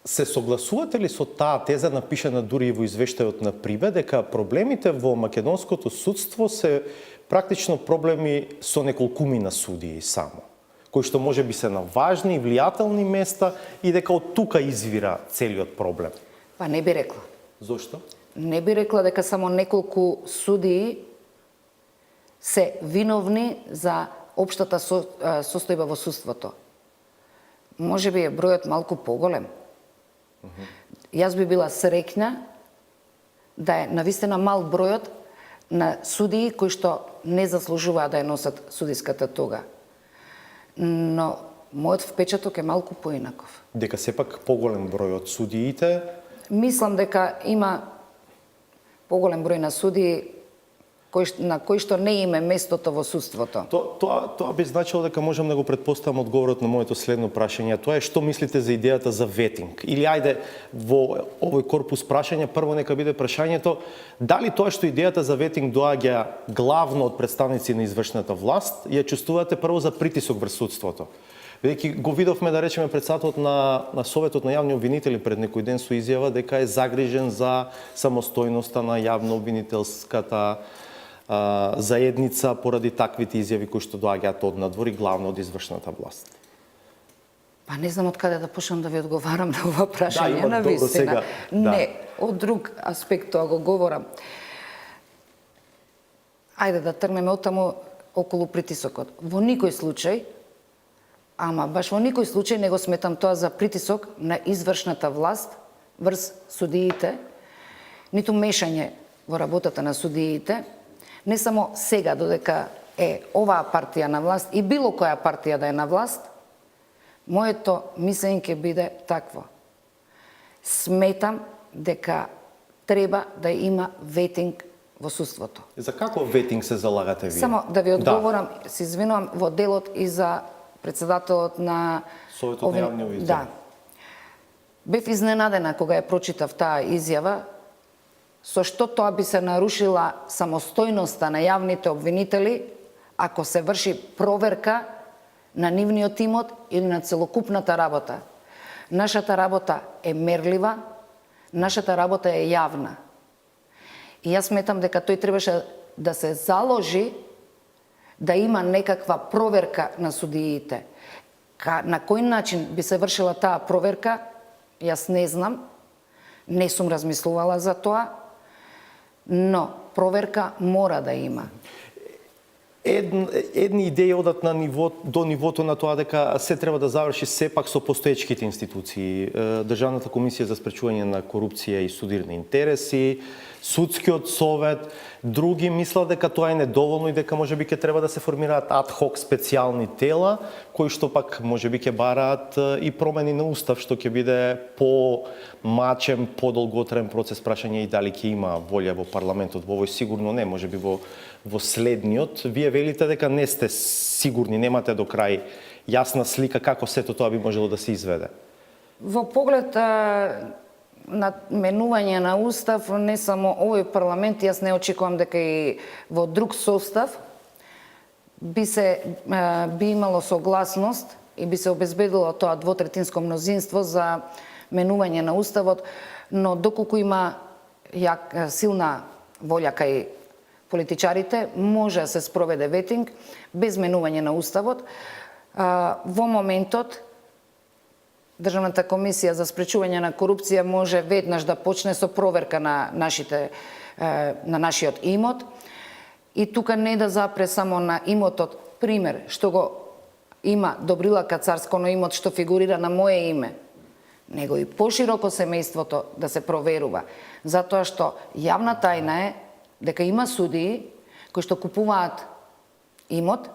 Се согласувате ли со таа теза напишана дури и во извештајот на ПРИБЕ дека проблемите во македонското судство се практично проблеми со неколкумина судии само, кои што може би се на важни и влијателни места и дека од тука извира целиот проблем? Па не би рекла. Зошто? Не би рекла дека само неколку судии се виновни за општата состојба во судството. Може би е бројот малку поголем. Јас би била среќна да е навистина мал бројот на судии кои што не заслужуваат да ја носат судиската тога. Но мојот впечаток е малку поинаков. Дека сепак поголем број од судиите. Мислам дека има поголем број на судии на кои што не име местото во судството. Тоа би значило дека можам да го претпоставам одговорот на моето следно прашање. Тоа е што мислите за идејата за ветинг? Или ајде во овој корпус прашања прво нека биде прашањето дали тоа што идејата за ветинг доаѓа главно од представници на извршната власт, ја чувствувате прво за притисок врз судството? Бидејќи го видовме, да речеме, председателот на Советот на јавни обвинители пред некој ден со изјава дека е загрижен за самостојноста на јавно обвинителската заедница поради таквите изјави кои што доаѓаат од надвор и главно од извршната власт. Па не знам од каде да почнам да ви одговарам на ова прашање, да, на вистина. сега, Не, од друг аспект тоа го говорам. Ајде да тргнеме оттаму околу притисокот. Во никој случај, ама баш во никој случај не го сметам тоа за притисок на извршната власт врз судиите, ниту мешање во работата на судиите, не само сега додека е оваа партија на власт и било која партија да е на власт, моето мислење ќе биде такво. Сметам дека треба да има ветинг во судството. За каков ветинг се залагате вие? Само да ви одговорам, се извинувам, во делот и за председателот на Советот на јавни обвинители. Да. Бев изненадена кога ја прочитав таа изјава, со што тоа би се нарушила самостојноста на јавните обвинители ако се врши проверка на нивниот имот или на целокупната работа. Нашата работа е мерлива, нашата работа е јавна. И јас сметам дека тој требаше да се заложи да има некаква проверка на судиите. На кој начин би се вршила таа проверка, јас не знам, не сум размислувала за тоа, но проверка мора да има. Едни идеи одат до нивото на тоа дека се треба да заврши сепак со постоечките институции, Државната комисија за спречување на корупција и судирни интереси, Судскиот совет, други мислат дека тоа е недоволно и дека можеби ќе треба да се формираат ад-хок специјални тела, кои што пак можеби ќе бараат и промени на устав, што ќе биде по-мачен, подолготраен процес. Прашање и дали ќе има волја во парламентот, во овој сигурно не, можеби во следниот. Вие велите дека не сте сигурни, немате до крај јасна слика како сето тоа би можело да се изведе. Во поглед на менување на устав, не само овој парламент, јас не очекувам дека и во друг состав би имало согласност и би се обезбедило тоа двотретинско мнозинство за менување на уставот, но доколку има силна волја кај политичарите, може да се спроведе ветинг без менување на уставот. Во моментот Државната комисија за спречување на корупција може веднаш да почне со проверка на нашиот имот и тука не да запре само на имотот, пример, што го има Добрила Кацарско, но имот што фигурира на моје име, него и пошироко семејството да се проверува, затоа што јавна тајна е дека има судии кои што купуваат имот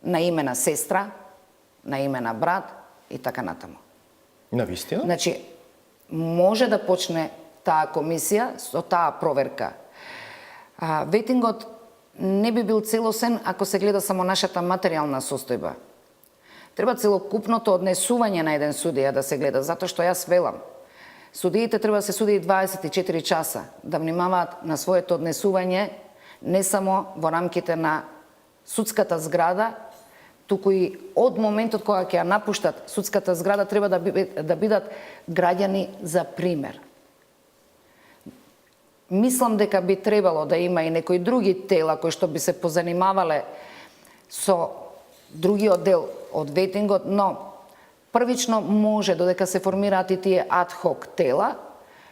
на име на сестра, на име на брат и така натаму. Навистина? Значи, може да почне таа комисија со таа проверка. Ветингот не би бил целосен ако се гледа само нашата материјална состојба. Треба целокупното однесување на еден судија да се гледа, затоа што јас велам. Судиите треба да се суди 24 часа, да внимаваат на своето однесување не само во рамките на судската зграда, туку и од моментот кога ќе ја напуштат судската зграда треба да бидат граѓани за пример. Мислам дека би требало да има и некои други тела кои што би се позанимавале со другиот дел од ветингот, но првично може, додека се формираат и тие адхок тела,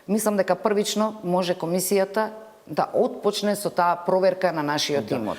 мислам дека првично може комисијата да отпочне со таа проверка на нашиот имот.